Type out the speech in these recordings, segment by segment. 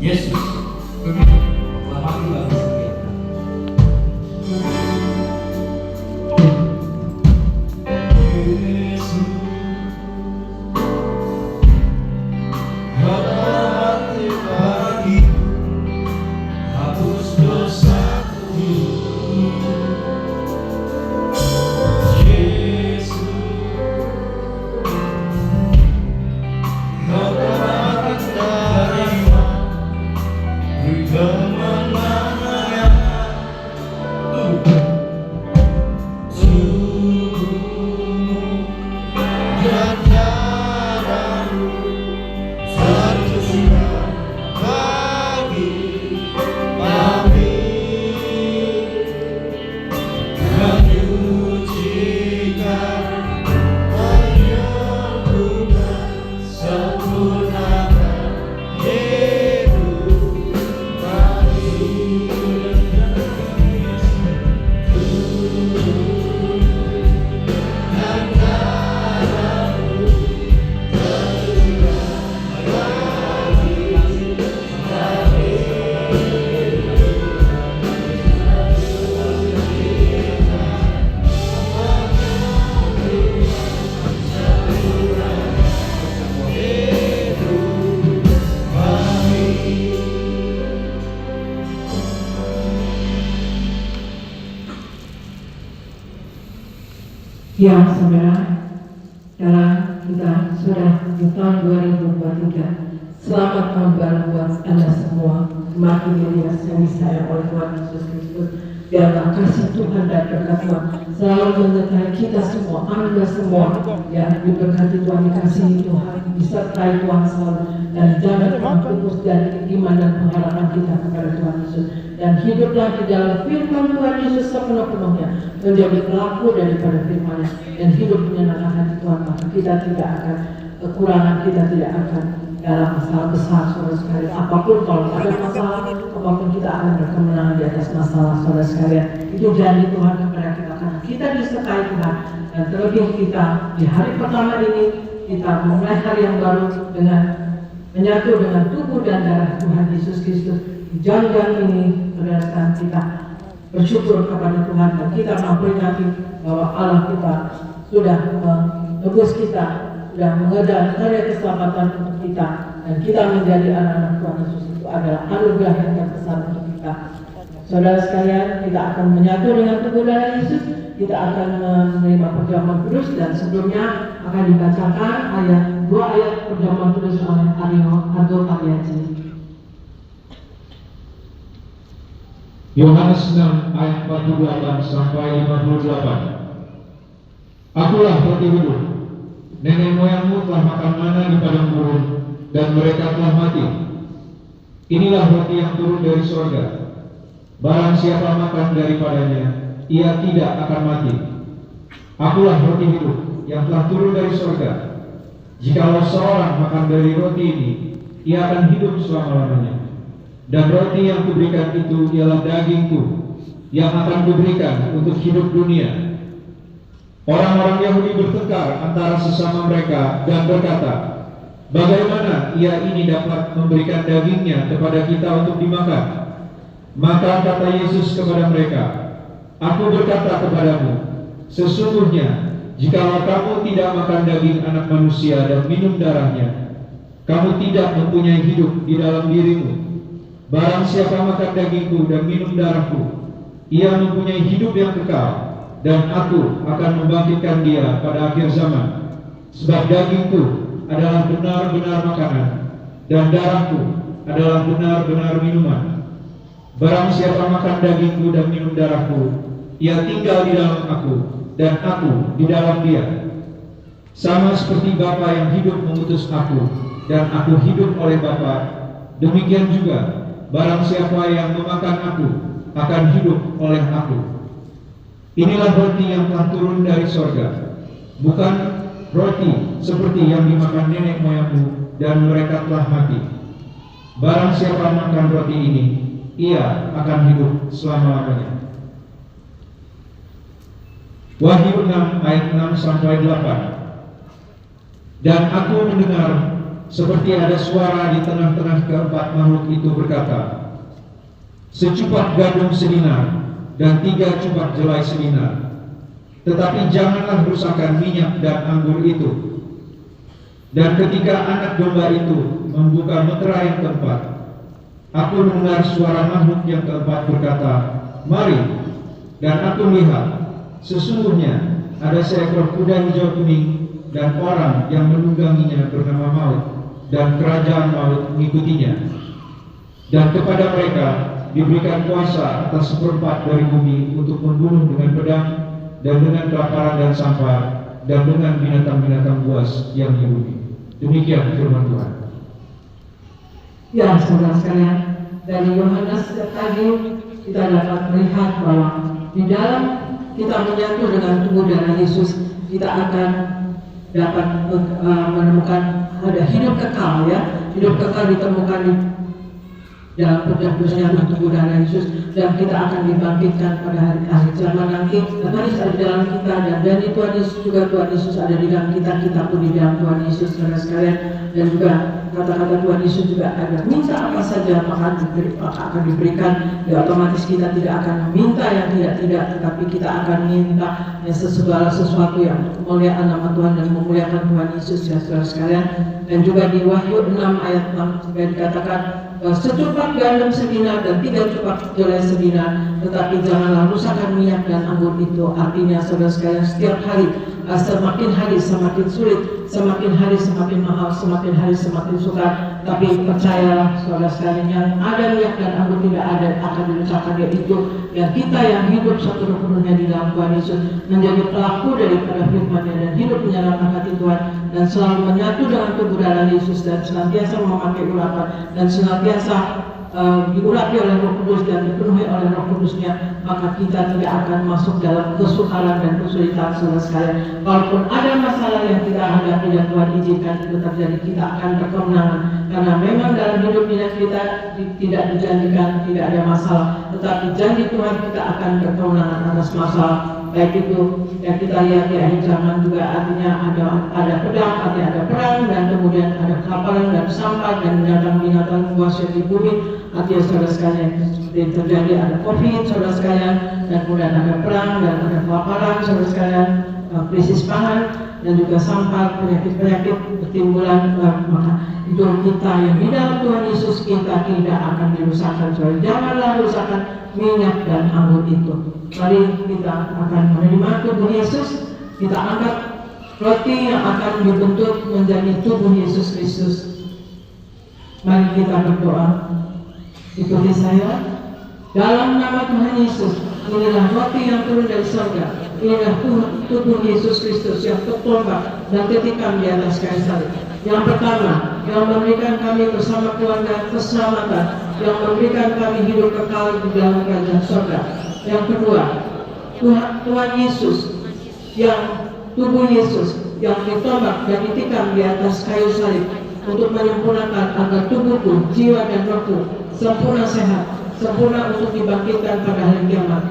Yesus proklamasi bagi setiap. Yesus berarti bagi hapus dosaku. Yesus kau dapat terima kemenangan tubuhmu dan darahmu tercurah bagi kami, menyucikan, menyembuhkan, sempurnakan hidup kami. Dan darahmu tercurah bagi kami. Ya, saudara, dalam kita sudah di tahun 2023. Selamat tahun baru buat Anda semua. Semakin dilihat yang disayang oleh Tuhan Yesus Kristus. Biarlah kasih Tuhan dan berkat Tuhan selalu menyertai kita semua, Anda semua. Ya, diberkati Tuhan, dikasihi Tuhan, disertai Tuhan selalu. Dan jangan Tuhan pupus dari iman dan pengharapan kita kepada Tuhan Yesus. Dan hiduplah di dalam firman Tuhan Yesus sepenuh-penuhnya, menjadi pelaku daripada firman-Nya, dan hidup menyenangkan hati Tuhan. Maka kita tidak akan kekurangan, kita tidak akan dalam masalah besar, saudara sekalian. Apapun kalau ada masalah, apapun kita akan berkemenangan di atas masalah, saudara sekalian. Itu janji Tuhan kepada kita, karena kita disertai Tuhan. Dan terlebih kita di hari pertama ini, kita memulai hari yang baru dengan menyatu dengan tubuh dan darah Tuhan Yesus Kristus. Di jam-jam ini, saudara, kita bersyukur kepada Tuhan dan kita memperingati bahwa Allah kita sudah menebus kita, sudah mengejar karya keselamatan untuk kita, dan kita menjadi anak-anak Tuhan Yesus. Itu adalah anugerah yang terbesar untuk kita. Saudara sekalian, kita akan menyatu dengan tubuh darah Yesus. Kita akan menerima perjamuan kudus, dan sebelumnya akan dibacakan dua ayat perjamuan kudus oleh Argo Pariaji. Yohanes 6 ayat 48 sampai 58. Akulah roti hidup. Nenek moyangmu telah makan mana di padang gurun, dan mereka telah mati. Inilah roti yang turun dari surga. Barang siapa makan daripadanya, ia tidak akan mati. Akulah roti hidup yang telah turun dari surga. Jikalau seorang makan dari roti ini, ia akan hidup selama-lamanya. Dan roti yang kuberikan itu ialah dagingku, yang akan kuberikan untuk hidup dunia. Orang-orang Yahudi bertengkar antara sesama mereka dan berkata, bagaimana ia ini dapat memberikan dagingnya kepada kita untuk dimakan? Maka kata Yesus kepada mereka, aku berkata kepadamu, sesungguhnya jikalau kamu tidak makan daging anak manusia dan minum darahnya, kamu tidak mempunyai hidup di dalam dirimu. Barang siapa makan dagingku dan minum darahku, ia mempunyai hidup yang kekal, dan aku akan membangkitkan dia pada akhir zaman. Sebab dagingku adalah benar-benar makanan, dan darahku adalah benar-benar minuman. Barang siapa makan dagingku dan minum darahku, ia tinggal di dalam aku, dan aku di dalam dia. Sama seperti Bapa yang hidup mengutus aku, dan aku hidup oleh Bapa, demikian juga barang siapa yang memakan aku akan hidup oleh aku. Inilah roti yang telah turun dari sorga, bukan roti seperti yang dimakan nenek moyangmu dan mereka telah mati. Barang siapa makan roti ini, ia akan hidup selama-lamanya. Wahyu 6 ayat 6 sampai 8. Dan aku mendengar seperti ada suara di tengah-tengah keempat makhluk itu berkata, "Secupak gandum sedinar dan 3 cupak jelai sedinar, tetapi janganlah rusakkan minyak dan anggur itu." Dan ketika anak domba itu membuka meterai yang keempat, aku mendengar suara makhluk yang keempat berkata, "Mari." Dan aku lihat, sesungguhnya ada seekor kuda hijau kuning, dan orang yang menungganginya bernama Maut, dan kerajaan maut mengikutinya. Dan kepada mereka diberikan kuasa atas 1/4 dari bumi untuk membunuh dengan pedang, dan dengan kelaparan dan sampar, dan dengan binatang-binatang buas yang di bumi. Demikian firman Tuhan. Ya, saudara sekalian, dari Yohanes tadi kita dapat melihat bahwa di dalam kita menyatu dengan tubuh darah Yesus, kita akan dapat menemukan ada hidup kekal, ya. Hidup kekal ditemukan di dalam kudusnya tubuh darah Yesus, dan kita akan dibangkitkan pada hari akhir zaman nanti. Dan Yesus ada di dalam kita, dan Tuhan Yesus juga, Tuhan Yesus ada di dalam kita, kita pun di dalam Tuhan Yesus, saudara sekalian. Dan juga kata-kata Tuhan Yesus juga ada, minta apa saja maka akan diberikan. Ya, otomatis kita tidak akan meminta yang tidak-tidak, tetapi kita akan minta yang segala sesuatu yang memuliakan nama Tuhan dan memuliakan Tuhan Yesus, ya saudara sekalian. Dan juga di Wahyu 6 ayat 6 juga dikatakan, secupak gandum sedinar dan 3 cupak jelai sedinar, tetapi janganlah rusakkan minyak dan anggur itu. Artinya saudara sekalian, setiap hari semakin hari semakin sulit, semakin hari semakin mahal, semakin hari semakin sukar. Tapi percayalah saudara sekalian, yang ada minyak dan anggur tidak ada akan dirusakkan, yaitu yang kita yang hidup sepenuhnya di dalam Tuhan Yesus, menjadi pelaku daripada firman-Nya dan hidup menyenangkan hati Tuhan, dan selalu menyatu dengan tubuh darah Yesus, dan senantiasa memakai urapan, dan senantiasa diurapi oleh Roh Kudus dan dipenuhi oleh Roh Kudusnya, maka kita tidak akan masuk dalam kesukaran dan kesulitan, saudara sekalian. Walaupun ada masalah yang kita hadapi dan Tuhan izinkan itu terjadi, kita akan berkemenangan, karena memang dalam hidup kita tidak dijanjikan tidak ada masalah, tetapi janji Tuhan kita akan berkemenangan atas masalah. Baik itu yang kita lihat di akhir zaman juga, artinya ada pedang, artinya ada perang, dan kemudian ada kelaparan dan sampah dan binatang-binatang buas yang di bumi. Artinya saudara sekalian, seperti terjadi ada COVID, saudara sekalian, dan kemudian ada perang dan ada kelaparan, saudara sekalian, krisis pangan, dan juga sampah, penyakit-penyakit bertimbulan. Maka hidup kita yang di dalam Tuhan Yesus kita tidak akan dirusakkan. Saudara, janganlah rusakkan minyak dan anggur itu. Mari kita akan menerima tubuh Yesus. Kita angkat roti yang akan dibentuk menjadi tubuh Yesus Kristus. Mari kita berdoa. Ikuti saya. Dalam nama Tuhan Yesus, inilah roti yang turun dari surga. Inilah tubuh Yesus Kristus yang tertombak dan ketikam di atas kayu salib. Yang pertama, yang memberikan kami bersama keluarga keselamatan, yang memberikan kami hidup kekal di dalam kerajaan surga. Yang kedua, Tuhan Yesus, yang tubuh Yesus yang ditombak dan ditikam di atas kayu salib untuk menyempurnakan agar tubuhku, jiwa dan rohku sempurna sehat, sempurna untuk dibangkitkan pada hari kiamat.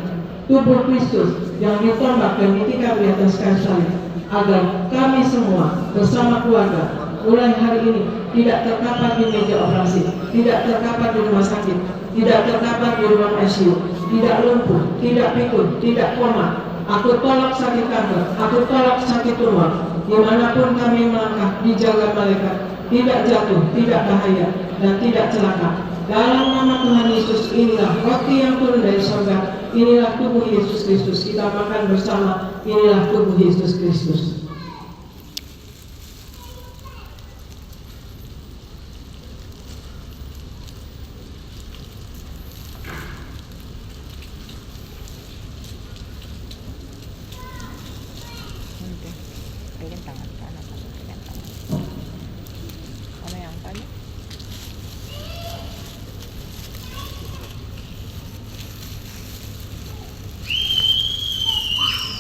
Tubuh Kristus yang ditombak dan ditikam di atas kayu salib, agar kami semua bersama keluarga mulai hari ini tidak terkapar di meja operasi, tidak terkapar di rumah sakit, tidak terkapar di ruang ICU, tidak lumpuh, tidak pikun, tidak koma. Aku tolak sakit kanker, aku tolak sakit tumor. Dimanapun kami melangkah, dijaga malaikat, tidak jatuh, tidak bahaya, dan tidak celaka. Dalam nama Tuhan Yesus, inilah roti yang turun dari surga, inilah tubuh Yesus Kristus. Kita makan bersama, inilah tubuh Yesus Kristus.